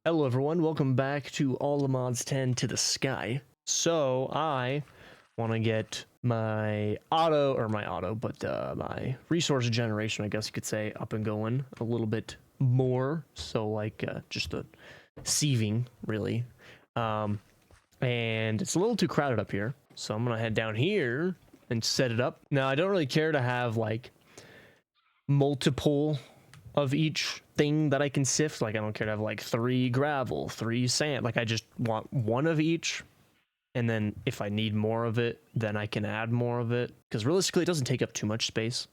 Hello everyone, welcome back to All the Mods 10 to the Sky. So I want to get my my resource generation, I guess you could say, up and going a little bit more. So like just the sieving really. And it's a little too crowded up here. So I'm going to head down here and set it up. Now I don't really care to have like multiple of each thing that I can sift. Like I don't care to have like 3 gravel, 3 sand. Like I just want one of each, and then if I need more of it, then I can add more of it, because realistically it doesn't take up too much space.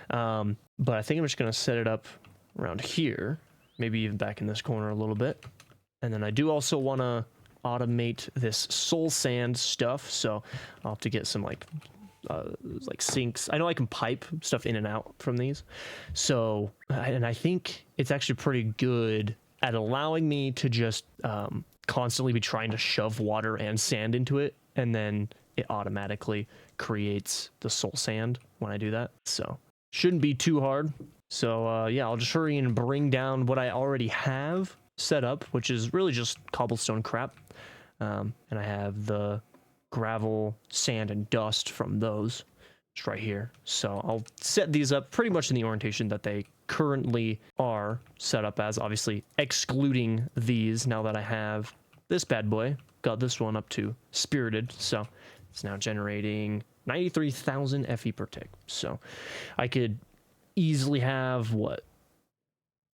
But I think I'm just gonna set it up around here, maybe even back in this corner a little bit. And then I do also want to automate this soul sand stuff, so I'll have to get some like sinks. I know I can pipe stuff in and out from these, so and I think it's actually pretty good at allowing me to just constantly be trying to shove water and sand into it, and then it automatically creates the soul sand when I do that. So shouldn't be too hard. So yeah, I'll just hurry and bring down what I already have set up, which is really just cobblestone crap, and I have the gravel, sand, and dust from those just right here. So I'll set these up pretty much in the orientation that they currently are set up as, obviously excluding these now that I have this bad boy. Got this one up to spirited, so it's now generating 93,000 FE per tick. So I could easily have, what,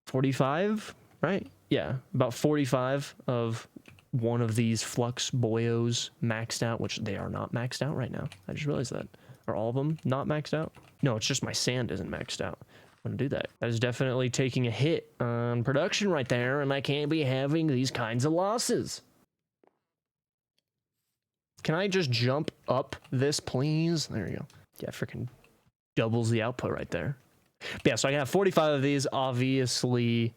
45, right? Yeah, about 45 of one of these flux boyos maxed out, which they are not maxed out right now. I just realized that. Are all of them not maxed out? No, it's just my sand isn't maxed out. I'm gonna do that. That is definitely taking a hit on production right there, and I can't be having these kinds of losses. Can I just jump up this, please? There you go. Yeah, freaking doubles the output right there. But yeah, so I have 45 of these. Obviously,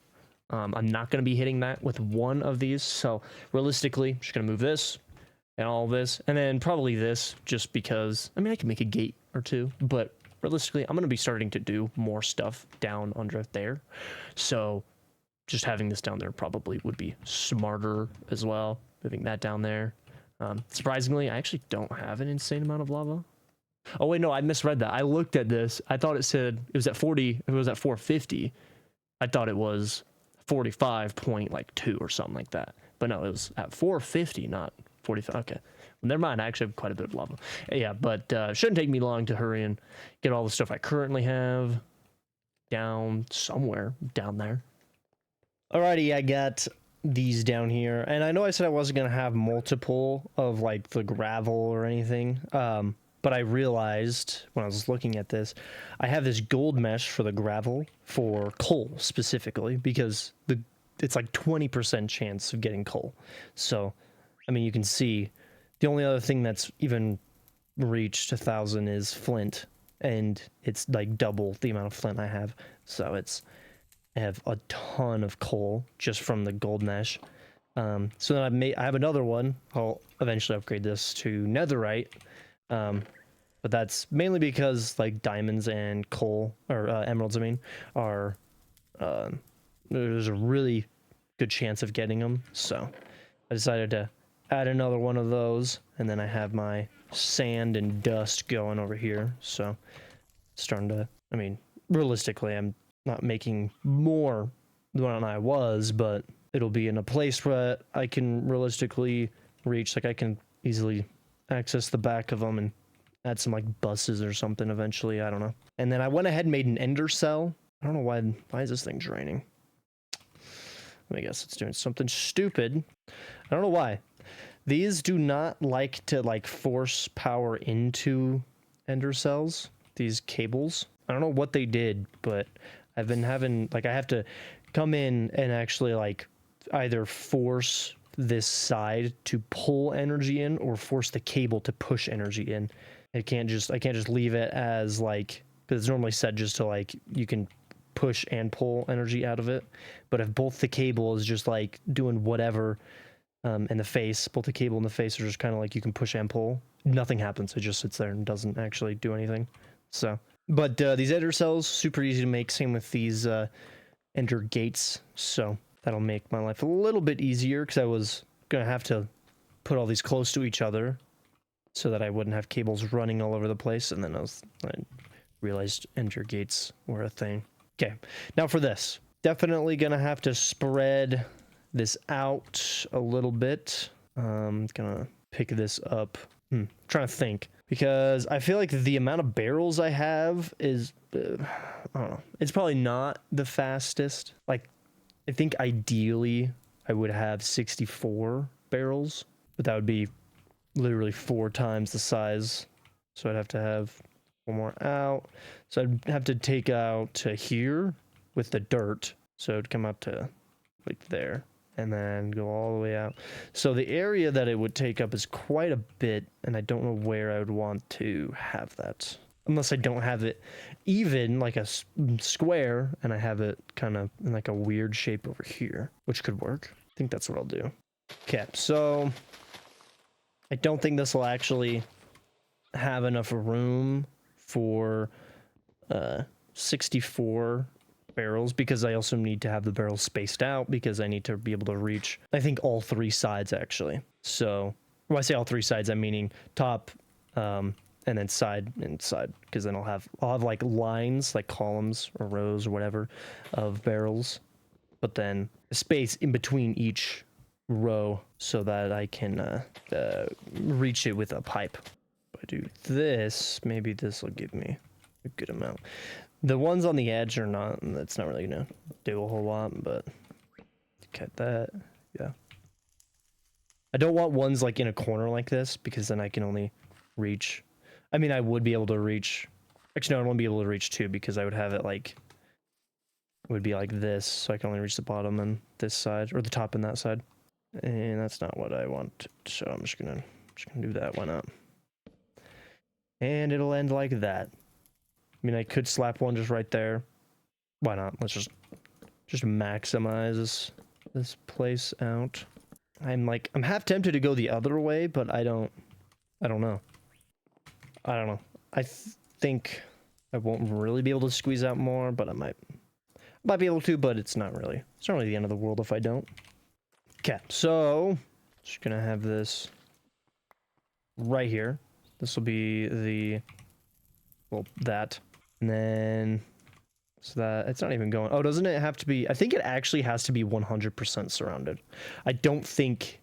I'm not going to be hitting that with one of these. So realistically, I'm just going to move this and all this, and then probably this, just because, I mean, I can make a gate or two, but realistically, I'm going to be starting to do more stuff down under there. So just having this down there probably would be smarter as well. Moving that down there. Surprisingly, I actually don't have an insane amount of lava. Oh wait, no, I misread that. I looked at this. I thought it said it was at 40. It was at 450. I thought it was 45.2 or something like that. But no, it was at 450, not 45. Okay, well, never mind. I actually have quite a bit of lava. Yeah, but shouldn't take me long to hurry and get all the stuff I currently have down somewhere down there. Alrighty, I got these down here, and I know I said I wasn't gonna have multiple of like the gravel or anything. But I realized when I was looking at this, I have this gold mesh for the gravel for coal specifically, because it's like 20% chance of getting coal. So, I mean, you can see the only other thing that's even reached 1,000 is flint, and it's like double the amount of flint I have. So I have a ton of coal just from the gold mesh. So then I have another one. I'll eventually upgrade this to netherite. But that's mainly because like diamonds and coal, or emeralds, I mean, are there's a really good chance of getting them. So I decided to add another one of those, and then I have my sand and dust going over here. So starting to, I mean, realistically, I'm not making more than I was, but it'll be in a place where I can realistically reach. Like I can easily access the back of them and add some like buses or something eventually. I don't know. And then I went ahead and made an ender cell. I don't know why is this thing draining? I guess it's doing something stupid. I don't know why. These do not like to like force power into ender cells, these cables. I don't know what they did, but I've been having, like, I have to come in and actually like either force this side to pull energy in or force the cable to push energy in. I can't just leave it as like, because it's normally set just to like you can push and pull energy out of it. But if both the cable is just like doing whatever, and the face, both the cable and the face are just kind of like you can push and pull, nothing happens. It just sits there and doesn't actually do anything. So, but these ender cells, super easy to make. Same with these ender gates. So That'll make my life a little bit easier because I was gonna have to put all these close to each other so that I wouldn't have cables running all over the place. And then I realized enter gates were a thing. Okay, now for this. Definitely gonna have to spread this out a little bit. Gonna pick this up. Trying to think. Because I feel like the amount of barrels I have is, I don't know. It's probably not the fastest. Like, I think ideally I would have 64 barrels, but that would be literally 4 times the size. So I'd have to have one more out. So I'd have to take out to here with the dirt. So it'd come out to like there and then go all the way out. So the area that it would take up is quite a bit, and I don't know where I would want to have that. Unless I don't have it even like a square and I have it kind of in like a weird shape over here, which could work. I think that's what I'll do. Okay, so I don't think this will actually have enough room for 64 barrels, because I also need to have the barrels spaced out because I need to be able to reach, I think, all 3 sides actually. So when I say all 3 sides, I'm meaning top, and then side and side, because then I'll have like lines, like columns or rows or whatever of barrels, but then a space in between each row so that I can reach it with a pipe. If I do this, maybe this will give me a good amount. The ones on the edge are not, that's not really gonna do a whole lot, but cut that. Yeah. I don't want ones like in a corner like this, because then I can only reach, I mean, I would be able to reach, actually no, I won't be able to reach 2, because I would have it like, it would be like this, so I can only reach the bottom and this side, or the top and that side. And that's not what I want, so I'm just gonna do that. Why not? And it'll end like that. I mean, I could slap one just right there. Why not? Let's just maximize this place out. I'm half tempted to go the other way, but I don't know. I think I won't really be able to squeeze out more, but I might be able to, but it's not really the end of the world if I don't. Okay, so just gonna have this right here. This will be the, well, that. And then, so that, it's not even going, oh, doesn't it have to be, I think it actually has to be 100% surrounded. I don't think,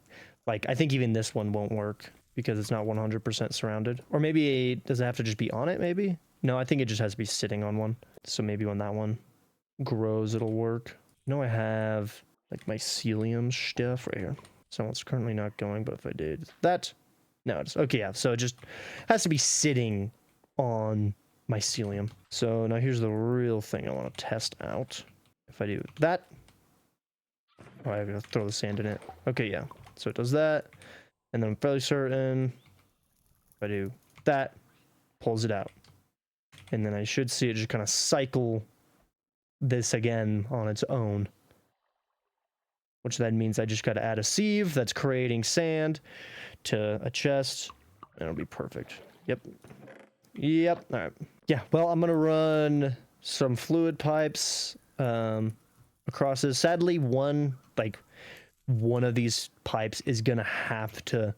like, I think even this one won't work because it's not 100% surrounded. Or maybe, does it have to just be on it, maybe? No, I think it just has to be sitting on one. So maybe when that one grows, it'll work. I know I have, like, mycelium stuff right here. So it's currently not going, but if I did that, no, it's, okay, yeah, so it just has to be sitting on mycelium. So now here's the real thing I want to test out. If I do that, oh, I gotta throw the sand in it. Okay, yeah. So it does that, and then I'm fairly certain if I do that, pulls it out, and then I should see it just kind of cycle this again on its own. Which then means I just got to add a sieve that's creating sand to a chest, and it'll be perfect. Yep. All right. Yeah, well, I'm going to run some fluid pipes across this. Sadly, one of these pipes is going to have to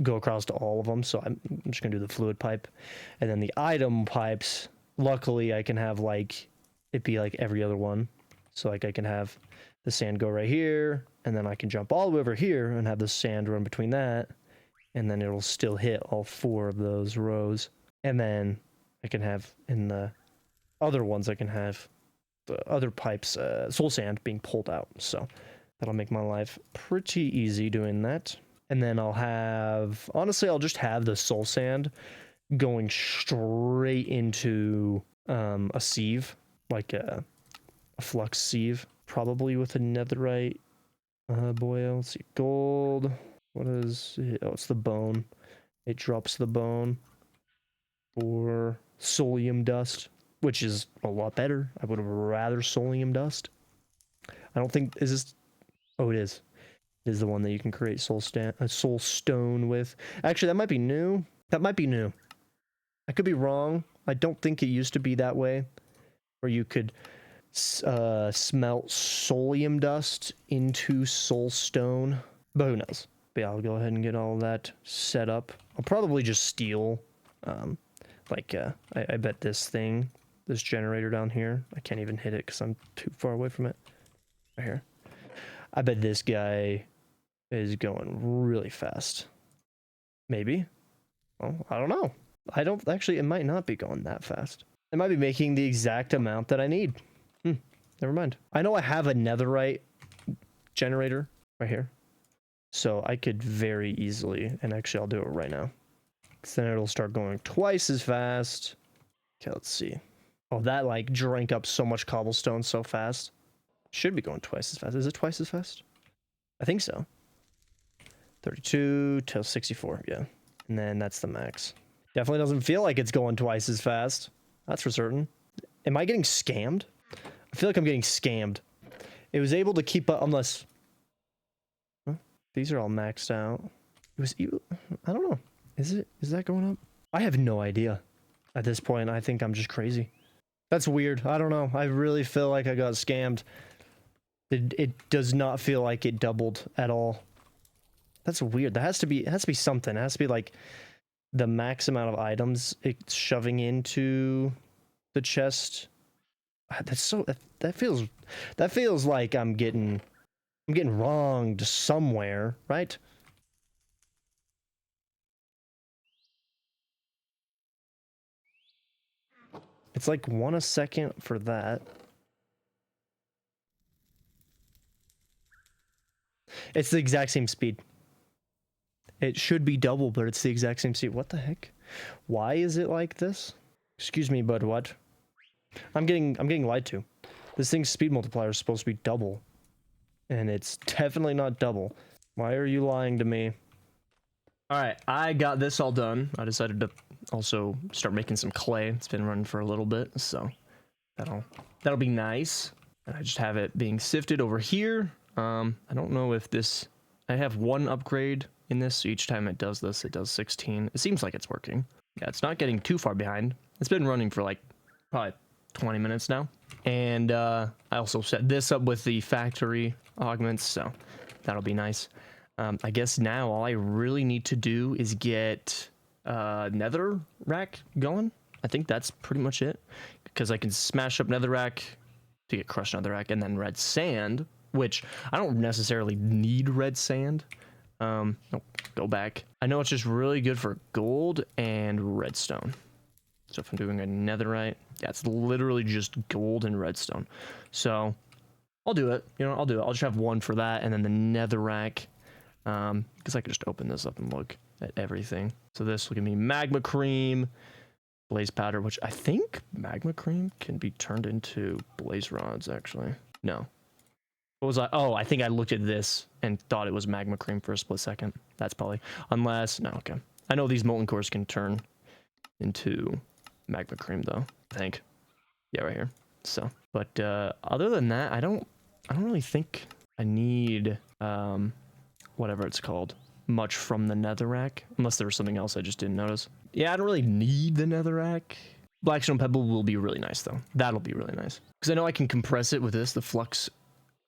go across to all of them, so I'm just going to do the fluid pipe. And then the item pipes, luckily, I can have, like, it be like every other one. So, like, I can have the sand go right here, and then I can jump all the way over here and have the sand run between that, and then it'll still hit all 4 of those rows. And then I can have, in the other ones, I can have the other pipes, soul sand being pulled out. So that'll make my life pretty easy doing that. And then I'll have, honestly, I'll just have the soul sand going straight into a sieve, like a flux sieve, probably with a netherite boil. Let's see, gold. What is it? Oh, it's the bone. It drops the bone. Or solium dust, which is a lot better. I would rather solium dust. I don't think, is this, oh, it is. It is the one that you can create soul stone with. Actually, that might be new. I could be wrong. I don't think it used to be that way, where you could smelt soulium dust into soul stone, but who knows? But yeah, I'll go ahead and get all that set up. I'll probably just steal, I bet this generator down here, I can't even hit it because I'm too far away from it. Right here. I bet this guy is going really fast. Maybe. Well, I don't know. I don't actually, it might not be going that fast. It might be making the exact amount that I need. Never mind. I know I have a netherite generator right here. So I could very easily, and actually I'll do it right now. Because then it'll start going twice as fast. Okay, let's see. Oh, that like drank up so much cobblestone so fast. Should be going twice as fast. Is it twice as fast? I think so. 32 till 64, yeah. And then that's the max. Definitely doesn't feel like it's going twice as fast. That's for certain. Am I getting scammed? I feel like I'm getting scammed. It was able to keep up unless... Huh? These are all maxed out. It was... I don't know. Is that going up? I have no idea. At this point, I think I'm just crazy. That's weird. I don't know. I really feel like I got scammed. It does not feel like it doubled at all. That's weird. It has to be something. It has to be like the max amount of items it's shoving into the chest. That's so that feels like I'm getting wronged somewhere, right? It's like 1 a second for that. It's the exact same speed. It should be double, but it's the exact same speed. What the heck? Why is it like this? Excuse me, but what? I'm getting lied to. This thing's speed multiplier is supposed to be double. And it's definitely not double. Why are you lying to me? Alright, I got this all done. I decided to also start making some clay. It's been running for a little bit, so that'll be nice. And I just have it being sifted over here. I don't know if this... I have one upgrade in this, so each time it does this, it does 16. It seems like it's working. Yeah, it's not getting too far behind. It's been running for like probably 20 minutes now. And I also set this up with the factory augments, so that'll be nice. I guess now all I really need to do is get nether rack going. I think that's pretty much it, because I can smash up nether rack to get crushed nether rack, and then red sand, which I don't necessarily need red sand. Nope, go back. I know it's just really good for gold and redstone. So if I'm doing a netherite, yeah, it's literally just gold and redstone. So I'll do it. You know, I'll do it. I'll just have one for that, and then the netherrack, because I can just open this up and look at everything. So this will give me magma cream, blaze powder, which I think magma cream can be turned into blaze rods. Actually, no. What was I? Oh, I think I looked at this and thought it was magma cream for a split second. That's probably, unless, no, okay. I know these molten cores can turn into magma cream though, I think. Yeah, right here. So, but other than that, I don't really think I need whatever it's called much from the netherrack, unless there was something else I just didn't notice. Yeah, I don't really need the netherrack. Blackstone pebble will be really nice though. That'll be really nice, because I know I can compress it with this, the flux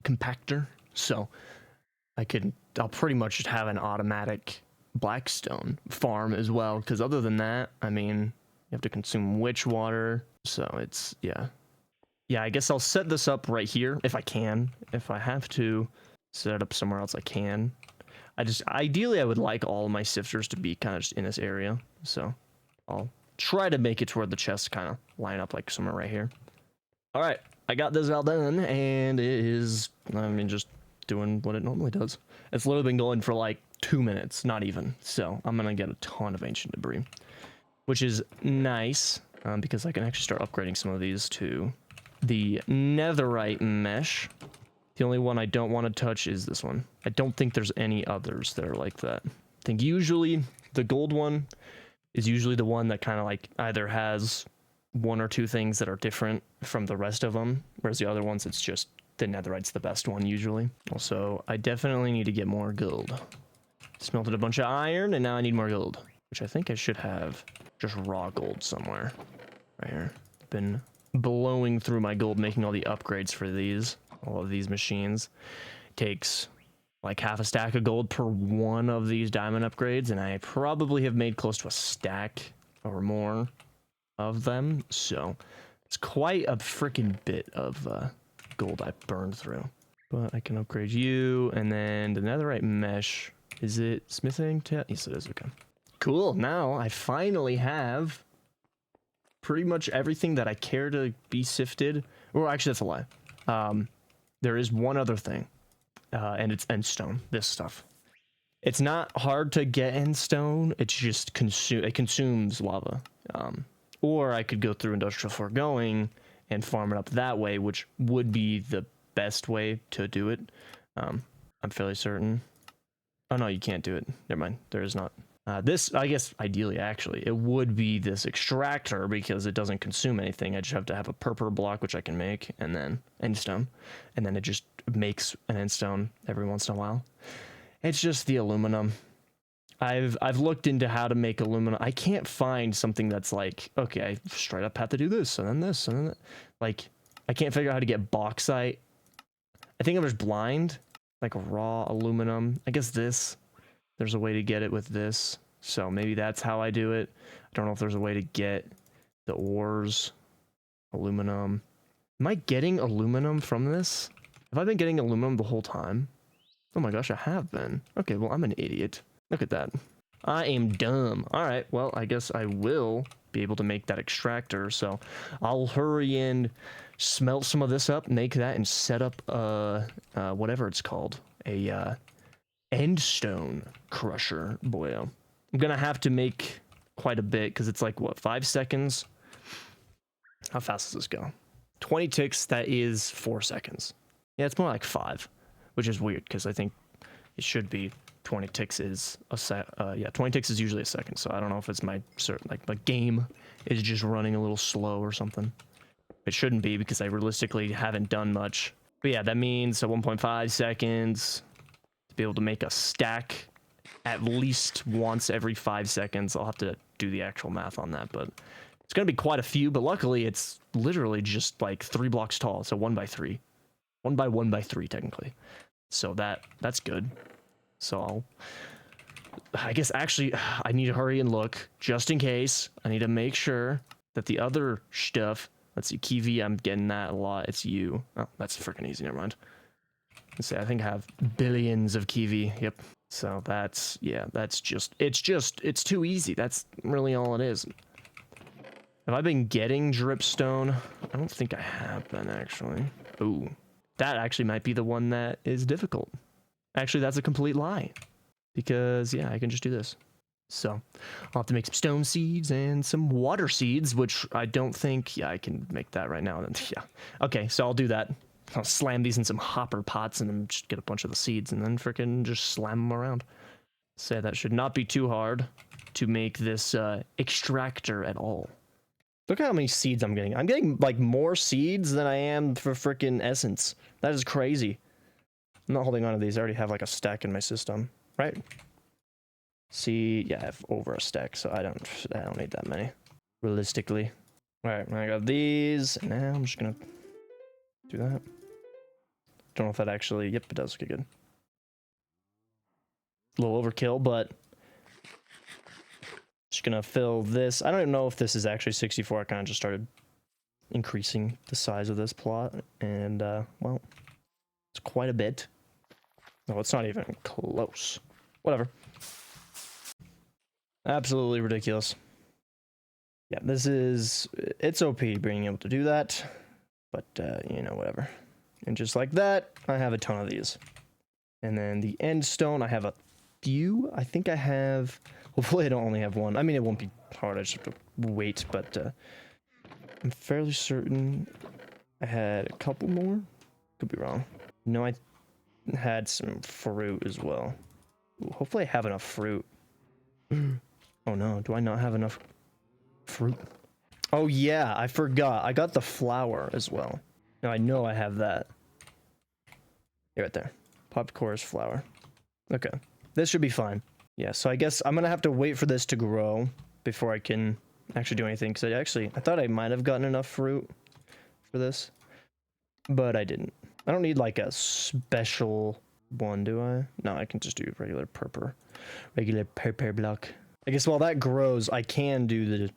compactor, so I'll pretty much just have an automatic blackstone farm as well, because other than that, I mean, you have to consume witch water, so it's, yeah, I guess I'll set this up right here if I can. If I have to set it up somewhere else, I can. Ideally I would like all of my sifters to be kind of just in this area, so I'll try to make it to where the chests kind of line up like somewhere right here. All right, I got this all done, and it is, I mean, just doing what it normally does. It's literally been going for like 2 minutes, not even. So I'm gonna get a ton of ancient debris, which is nice, because I can actually start upgrading some of these to the netherite mesh. The only one I don't want to touch is this one. I don't think there's any others that are like that. I think usually the gold one is usually the one that kind of like either has 1 or 2 things that are different from the rest of them, whereas the other ones, it's just the netherite's the best one usually. Also, I definitely need to get more gold. Smelted a bunch of iron, and now I need more gold, which I think I should have just raw gold somewhere. Right here. Been blowing through my gold, making all the upgrades for all of these machines. Takes like half a stack of gold per one of these diamond upgrades, and I probably have made close to a stack or more of them, so it's quite a freaking bit of gold I burned through. But I can upgrade you, and then the netherite mesh, is it smithing? Yes, it is. Okay, cool. Now I finally have pretty much everything that I care to be sifted. Well, actually, that's a lie. There is one other thing. And it's endstone, this stuff. It's not hard to get endstone, it's just it consumes lava. Or I could go through industrial foregoing and farm it up that way, which would be the best way to do it. I'm fairly certain. Oh no, you can't do it. Never mind, there is not. This, I guess, ideally, actually, it would be this extractor because it doesn't consume anything. I just have to have a purple block, which I can make, and then endstone. And then it just makes an endstone every once in a while. It's just the aluminum. I've looked into how to make aluminum. I can't find something that's like, okay, I straight up have to do this, and then this, and then that. Like, I can't figure out how to get bauxite. I think I'm just blind. Like raw aluminum. I guess there's a way to get it with this, so maybe that's how I do it. I don't know if there's a way to get the ores, aluminum. Am I getting aluminum from this? Have I been getting aluminum the whole time? Oh my gosh, I have been. Okay, well, I'm an idiot. Look at that. I am dumb. All right, well, I guess I will be able to make that extractor, so I'll hurry and smelt some of this up, make that, and set up whatever it's called, a endstone crusher. Boy, I'm gonna have to make quite a bit because it's like, what, 5 seconds? How fast does this go? 20 ticks, that is 4 seconds. Yeah, it's more like 5, which is weird because I think it should be 20 ticks is a sec. Yeah, 20 ticks is usually a second, so I don't know if it's my game is just running a little slow or something. It shouldn't be because I realistically haven't done much. But yeah, that means 1.5 seconds to be able to make a stack at least once every 5 seconds. I'll have to do the actual math on that, but it's going to be quite a few. But luckily, it's literally just like 3 blocks tall, so 1 by 3. 1 by 1 by 3, technically. So that's good. So I guess actually I need to hurry and look just in case. I need to make sure that the other stuff. Let's see, Kiwi, I'm getting that a lot. It's you. Oh, that's freaking easy. Never mind. Let's see, I think I have billions of Kiwi. Yep. So that's, yeah, it's too easy. That's really all it is. Have I been getting dripstone? I don't think I have been, actually. Ooh, that actually might be the one that is difficult. Actually, that's a complete lie. Because, yeah, I can just do this. So, I'll have to make some stone seeds and some water seeds, which I don't think, yeah, I can make that right now. Yeah. Okay, so I'll do that. I'll slam these in some hopper pots and then just get a bunch of the seeds and then frickin' just slam them around. So that should not be too hard to make this extractor at all. Look at how many seeds I'm getting. I'm getting, like, more seeds than I am for frickin' essence. That is crazy. I'm not holding on to these. I already have, like, a stack in my system, right? See, yeah, I have over a stack, so I don't need that many, realistically. All right, I got these, and now I'm just gonna do that. Don't know if that actually, yep, it does. Okay, good. A little overkill, but just gonna fill this. I don't even know if this is actually 64. I kind of just started increasing the size of this plot, and well, it's quite a bit. No, it's not even close. Whatever. Absolutely ridiculous. Yeah, it's OP being able to do that, but, you know, whatever. And just like that, I have a ton of these. And then the end stone, I have a few. I think I have, hopefully I don't only have one. I mean, it won't be hard, I just have to wait, but, I'm fairly certain I had a couple more. Could be wrong. No, I had some fruit as well. Ooh, hopefully I have enough fruit. Oh no, do I not have enough fruit? Oh yeah, I forgot. I got the flour as well. No, I know I have that. Here, right there. Popcorn flour. Okay, this should be fine. Yeah, so I guess I'm gonna have to wait for this to grow before I can actually do anything, because I thought I might have gotten enough fruit. for this, but I didn't. I don't need like a special one, do I? No, I can just do regular purple block. I guess while that grows, I can do the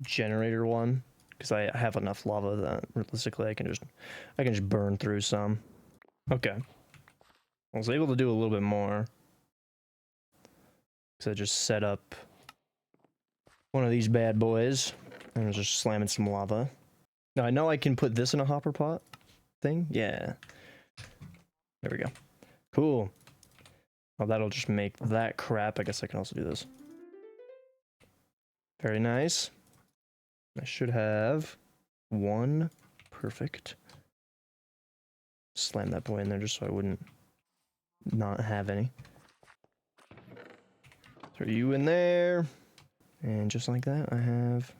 generator one because I have enough lava that realistically I can just burn through some. Okay, I was able to do a little bit more because I just set up one of these bad boys and I was just slamming some lava. Now I know I can put this in a hopper pot thing. Yeah, there we go. Cool. Well, that'll just make that crap. I guess I can also do this. Very nice. I should have one. Perfect. Slam that boy in there just so I wouldn't not have any. Throw you in there. And just like that, I have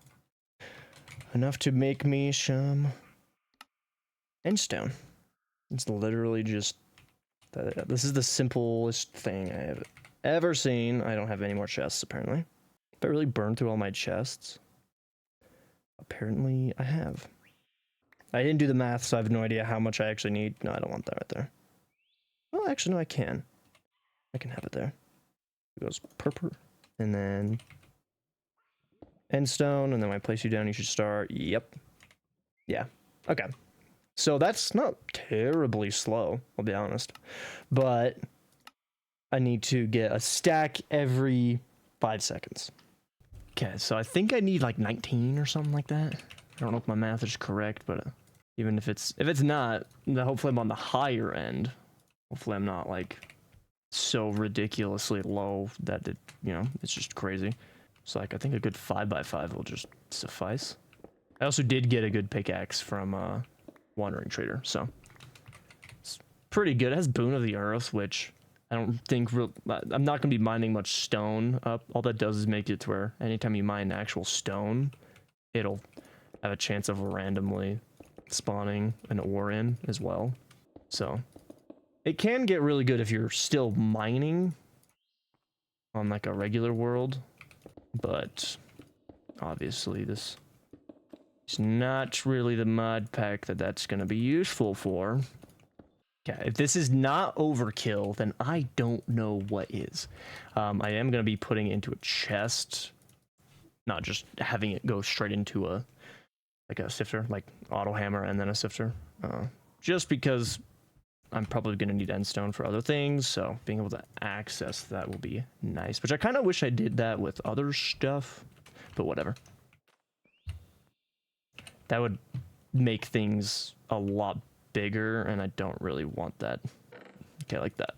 enough to make me some endstone. It's literally just... This is the simplest thing I have ever seen. I don't have any more chests, apparently. If I really burned through all my chests, apparently I have. I didn't do the math, so I have no idea how much I actually need. No, I don't want that right there. Well, actually, no, I can. I can have it there. It goes purple, and then endstone, and then when I place you down, you should start. Yep. Yeah. Okay. So that's not terribly slow, I'll be honest. But I need to get a stack every 5 seconds. Okay, so I think I need like 19 or something like that. I don't know if my math is correct, but even if it's not, then hopefully I'm on the higher end. Hopefully I'm not like so ridiculously low that it, you know, it's just crazy. So like I think a good 5x5 will just suffice. I also did get a good pickaxe from Wandering Trader, so it's pretty good. It has Boon of the Earth, which I don't think I'm not going to be mining much stone up. All that does is make it to where anytime you mine actual stone, it'll have a chance of randomly spawning an ore in as well. So it can get really good if you're still mining on like a regular world, but obviously this is not really the mod pack that's going to be useful for. Okay, if this is not overkill, then I don't know what is. I am going to be putting it into a chest, not just having it go straight into a sifter, like auto hammer and then a sifter. Just because I'm probably going to need endstone for other things, so being able to access that will be nice. Which I kind of wish I did that with other stuff, but whatever. That would make things a lot bigger, and I don't really want that. Okay, like that.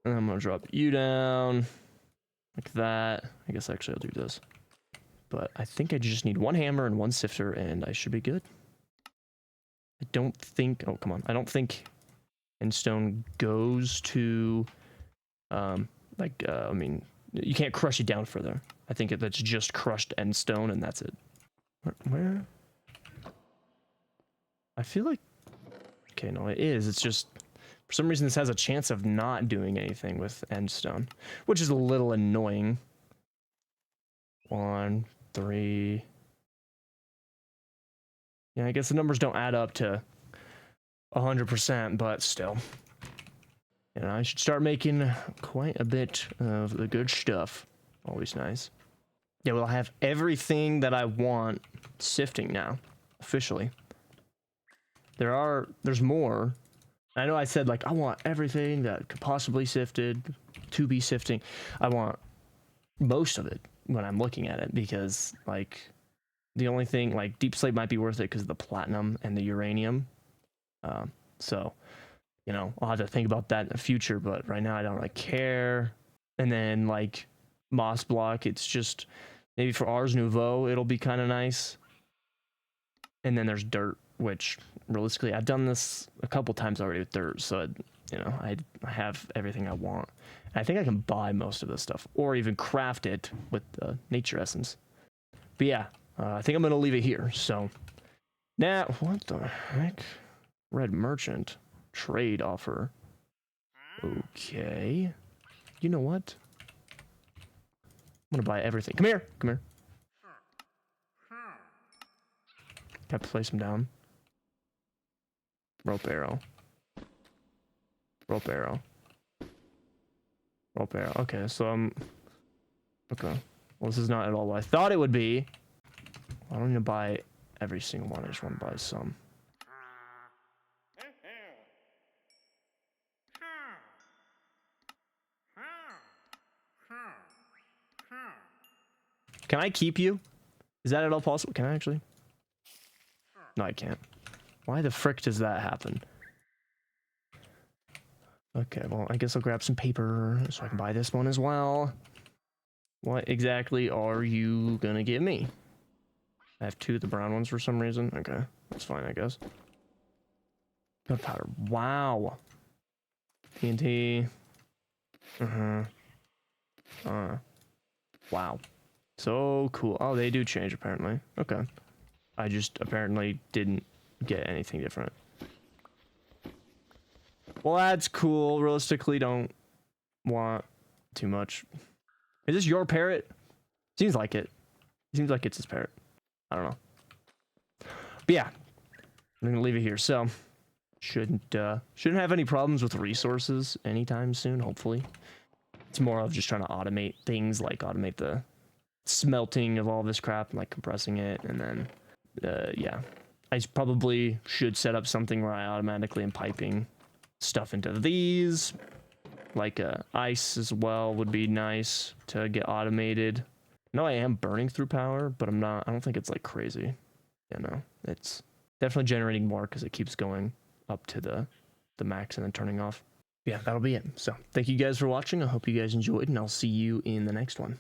And I'm gonna drop you down like that. I guess actually I'll do this. But I think I just need one hammer and one sifter, and I should be good. I don't think... Oh, come on. I don't think endstone goes to... I mean, you can't crush it down further. I think that's just crushed endstone, and that's it. Where? I feel like... Okay, no, it is. It's just... For some reason, this has a chance of not doing anything with endstone, which is a little annoying. 1, 3... Yeah, I guess the numbers don't add up to 100%, but still. You know, I should start making quite a bit of the good stuff. Always nice. Yeah, well, I have everything that I want sifting now, officially. There's more. I know I said, like, I want everything that could possibly sifted to be sifting. I want most of it when I'm looking at it, because, like, the only thing, like, deep slate might be worth it because of the platinum and the uranium. So, you know, I'll have to think about that in the future, but right now I don't really care. And then, like, moss block, it's just, maybe for Ars Nouveau, it'll be kind of nice. And then there's dirt, which, realistically, I've done this a couple times already with dirt, so, you know, I have everything I want. And I think I can buy most of this stuff, or even craft it with nature essence. But yeah, I think I'm going to leave it here, so. Now, what the heck? Red merchant. Trade offer. Okay. You know what? I'm going to buy everything. Come here. Come here. Can I place them down? Rope arrow. Rope arrow. Rope arrow. Okay, so I'm... Okay. Well, this is not at all what I thought it would be. I don't need to buy every single one. I just want to buy some. Can I keep you? Is that at all possible? Can I actually? No, I can't. Why the frick does that happen? Okay, well, I guess I'll grab some paper so I can buy this one as well. What exactly are you gonna give me? I have 2 of the brown ones for some reason. Okay, that's fine, I guess. Gunpowder. Wow. TNT. Wow. So cool. Oh, they do change apparently. Okay. I just apparently didn't get anything different. Well, that's cool. Realistically, don't want too much. Is this your parrot? Seems like it. Seems like it's his parrot. I don't know. But yeah, I'm gonna leave it here. So shouldn't have any problems with resources anytime soon. Hopefully, it's more of just trying to automate things, like automate the smelting of all this crap, like compressing it, and then yeah, I probably should set up something where I automatically am piping stuff into these. Like ice as well would be nice to get automated. No, I am burning through power, but I'm not. I don't think it's like crazy. Yeah, no, it's definitely generating more because it keeps going up to the max and then turning off. Yeah, that'll be it. So thank you guys for watching. I hope you guys enjoyed, and I'll see you in the next one.